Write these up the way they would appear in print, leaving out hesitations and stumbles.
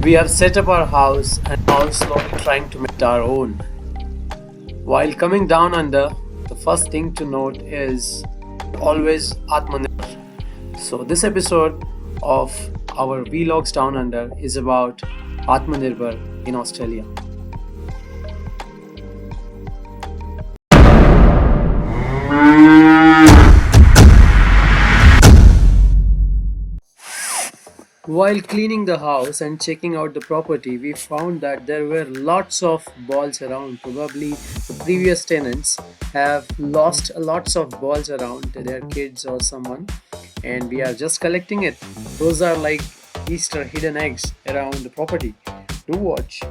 We have set up our house and now slowly trying to make it our own. While coming down under, the first thing to note is always Atmanirbhar. So this episode of our Vlogs Down Under is about Atmanirbhar in Australia. While cleaning the house and checking out the property, we found that there were lots of balls around. Probably the previous tenants have lost lots of balls around to their kids or someone, and we are just collecting it. Those are like Easter hidden eggs around the property. Do watch.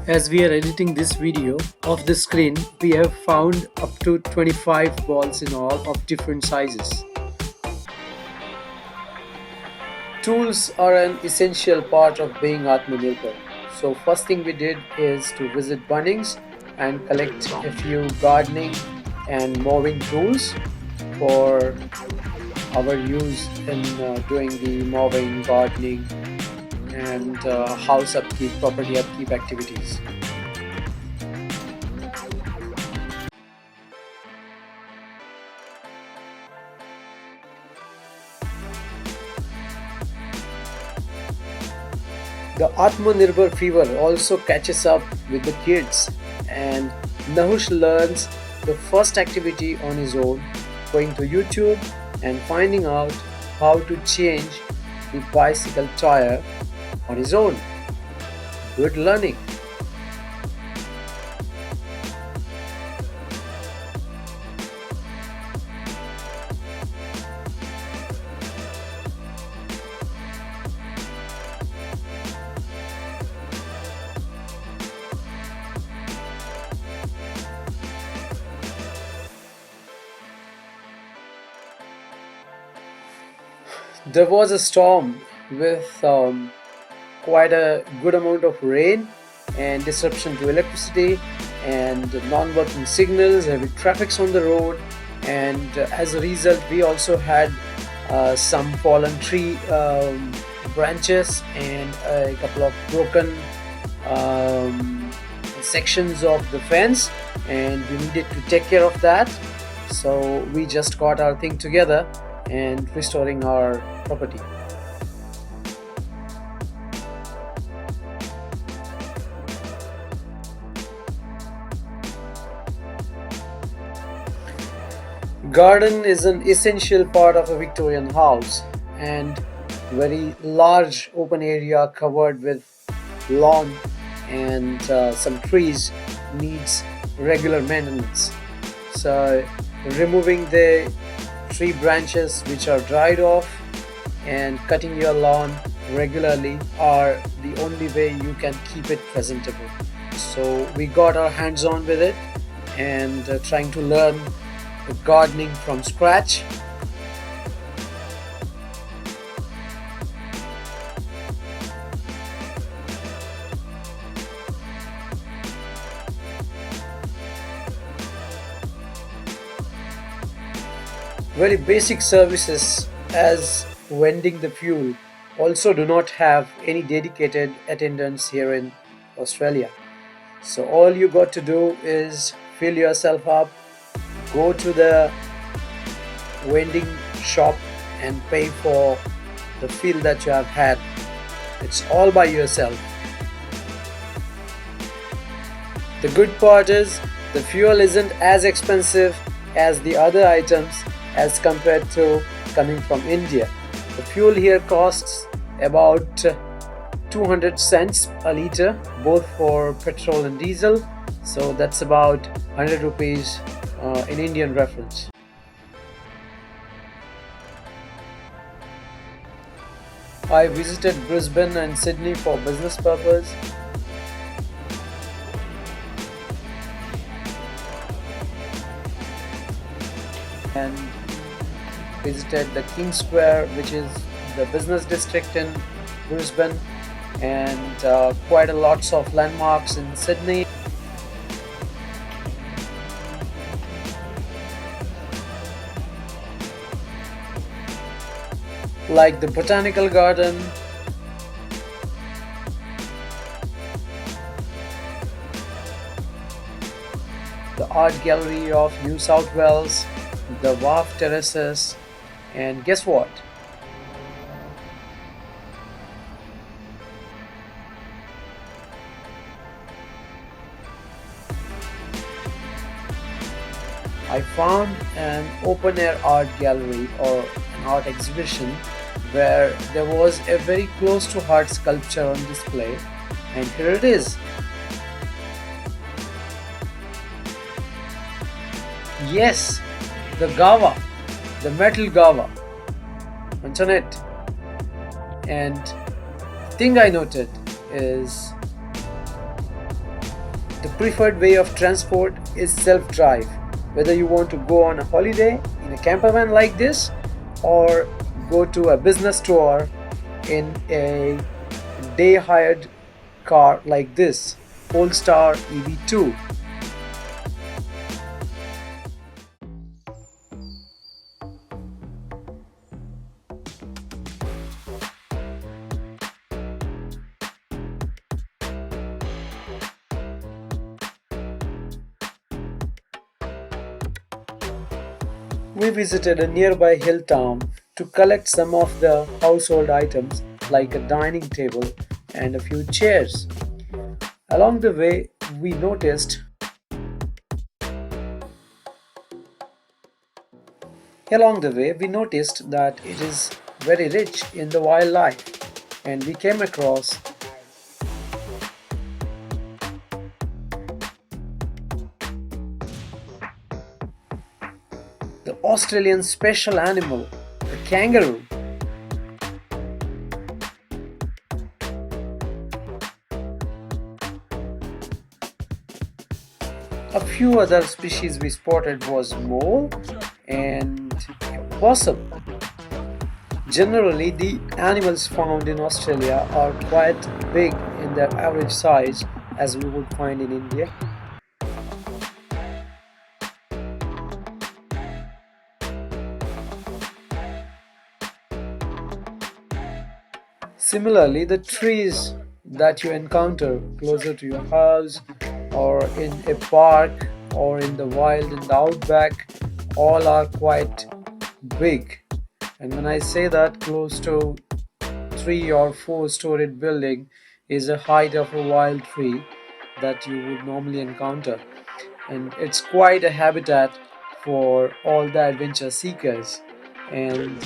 As we are editing this video, off the screen we have found up to 25 balls in all of different sizes. Tools are an essential part of being Atmanirbhar. So first thing we did is to visit Bunnings and collect a few gardening and mowing tools for our use in doing the mowing, gardening and house upkeep, property upkeep activities. The Atmanirbhar fever also catches up with the kids, and Nahush learns the first activity on his own, going to YouTube and finding out how to change the bicycle tire on his own. Good learning. There was a storm with quite a good amount of rain and disruption to electricity and non-working signals, heavy traffics on the road, and as a result we also had some fallen tree branches and a couple of broken sections of the fence, and we needed to take care of that. So we just got our thing together and restoring our property. Garden is an essential part of a Victorian house, and very large open area covered with lawn and some trees needs regular maintenance. So removing the tree branches which are dried off and cutting your lawn regularly are the only way you can keep it presentable. So we got our hands on with it and trying to learn gardening from scratch. Very basic services as vending the fuel also do not have any dedicated attendants here in Australia. So all you got to do is fill yourself up, go to the vending shop and pay for the fill that you have had. It's all by yourself. The good part is the fuel isn't as expensive as the other items as compared to coming from India. The fuel here costs about 200 cents a liter, both for petrol and diesel. So that's about 100 rupees in Indian reference. I visited Brisbane and Sydney for business purpose. And visited the King Square, which is the business district in Brisbane, and quite a lots of landmarks in Sydney. Like the Botanical Garden, the Art Gallery of New South Wales, the Wharf Terraces, and guess what? I found an open air art gallery or an art exhibition where there was a very close to heart sculpture on display, and here it is. Yes, the Gava, the metal Gava, on it. And the thing I noted is the preferred way of transport is self-drive. Whether you want to go on a holiday in a camper van like this or go to a business tour in a day hired car like this, Polestar EV2. We visited a nearby hill town to collect some of the household items like a dining table and a few chairs. Along the way, we noticed that it is very rich in the wildlife, and we came across the Australian special animal, the kangaroo. A few other species we spotted was mole and possum. Generally, the animals found in Australia are quite big in their average size as we would find in India. Similarly, the trees that you encounter closer to your house or in a park or in the wild in the outback all are quite big. And when I say that, close to 3 or 4 storied building is a height of a wild tree that you would normally encounter, and it's quite a habitat for all the adventure seekers. And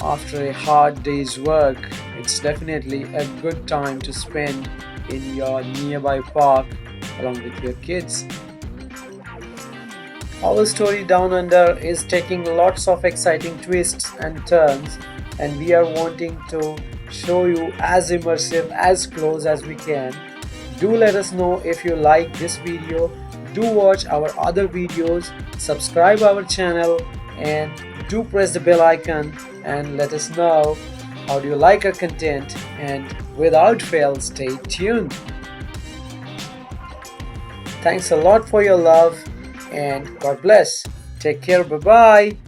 after a hard day's work, it's definitely a good time to spend in your nearby park along with your kids. Our story Down Under is taking lots of exciting twists and turns, and we are wanting to show you as immersive, as close as we can. Do let us know if you like this video. Do watch our other videos, subscribe our channel, and do press the bell icon and let us know how do you like our content, and without fail stay tuned. Thanks a lot for your love and God bless. Take care. Bye bye.